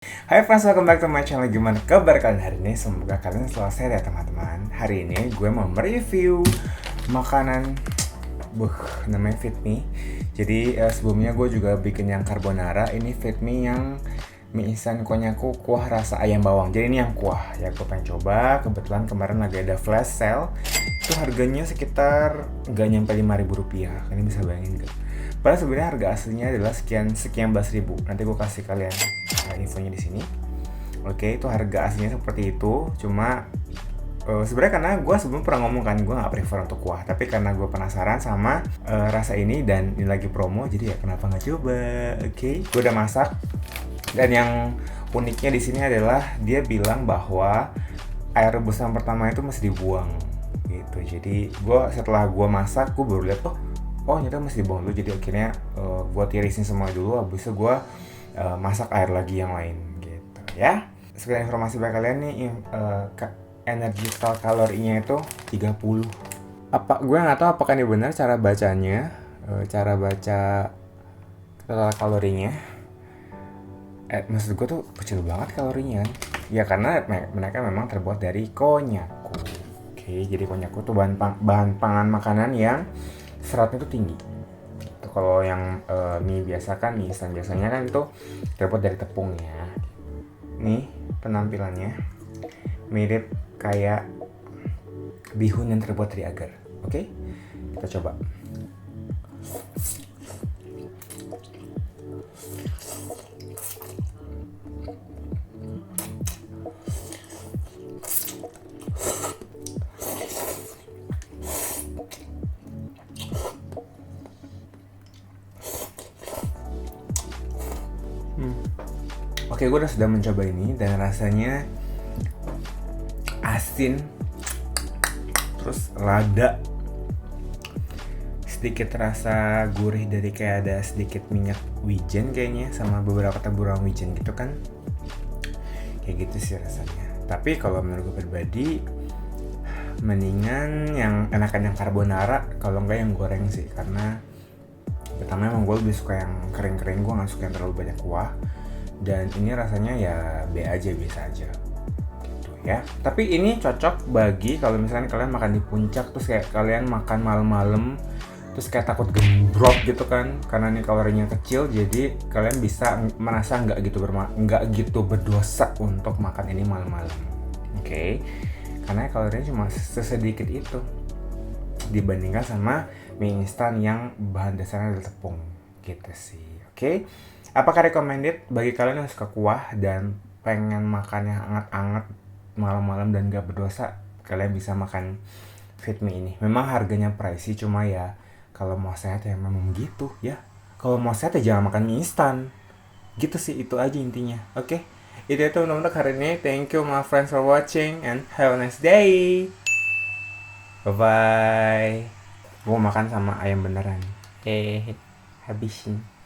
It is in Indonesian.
Hai friends, welcome back to my channel. Gimana kabar kalian hari ini? Semoga kalian selalu sehat ya teman-teman. Hari ini gue mau mereview makanan namanya Feed Me. Jadi sebelumnya gue juga bikin yang carbonara. Ini Feed Me yang mie instan konyaku kuah rasa ayam bawang. Jadi ini yang kuah ya, gue pengen coba. Kebetulan kemarin lagi ada flash sale. Itu harganya sekitar nggak nyampe 5.000 rupiah. Kalian bisa bayangin gak? Padahal sebenarnya harga aslinya adalah sekian belas ribu. Nanti gue kasih kalian infonya di sini. Oke, itu harga aslinya seperti itu. Cuma sebenarnya karena gue sebelum pernah ngomong kan, gue nggak prefer untuk kuah. Tapi karena gue penasaran sama rasa ini dan ini lagi promo, jadi ya kenapa nggak coba? Oke, gue udah masak. Dan yang uniknya di sini adalah dia bilang bahwa air rebusan pertama itu mesti dibuang gitu. Jadi setelah gue masak, gue baru lihat oh ternyata mesti dibuang dulu. Jadi akhirnya gue tirisin semua dulu, habis itu gue masak air lagi yang lain gitu ya. Sekedar informasi bagi kalian nih, energi kalorinya itu 30. Gue nggak tahu apakah ini benar cara bacanya, cara baca total kalorinya. Maksud gue tuh kecil banget kalorinya kan. Ya karena mereka memang terbuat dari konyaku. Oke, jadi konyaku tuh bahan pangan makanan yang seratnya tuh tinggi. Kalau yang mie biasa kan, mie instan biasanya kan itu terbuat dari tepung ya. Nih penampilannya mirip kayak bihun yang terbuat dari agar. Oke, kita coba. Oke, gue sudah mencoba ini dan rasanya asin, terus lada, sedikit rasa gurih dari kayak ada sedikit minyak wijen kayaknya, sama beberapa taburan wijen gitu kan. Kayak gitu sih rasanya. Tapi kalau menurut gue pribadi, mendingan yang enakan yang carbonara, kalau enggak yang goreng sih. Karena pertama emang gue lebih suka yang kering-kering, gue gak suka yang terlalu banyak kuah. Dan ini rasanya ya biasa aja gitu ya. Tapi ini cocok bagi kalau misalnya kalian makan di puncak, terus kayak kalian makan malam-malam, terus kayak takut gembrot gitu kan, karena ini kalorinya kecil. Jadi kalian bisa merasa nggak gitu berdosa untuk makan ini malam-malam. Oke. Karena kalorinya cuma sesedikit itu dibandingkan sama mie instan yang bahan dasarnya adalah tepung gitu sih. Oke. Apakah recommended bagi kalian yang suka kuah dan pengen makan yang hangat-hangat malam-malam dan gak berdosa? Kalian bisa makan Feed Me ini. Memang harganya pricey, cuma ya kalau mau sehat ya memang gitu ya. Kalau mau sehat ya jangan makan mie instan. Gitu sih, itu aja intinya. Oke, itu untuk hari ini. Thank you my friends for watching and have a nice day. Bye bye. Gue makan sama ayam beneran. Habisin.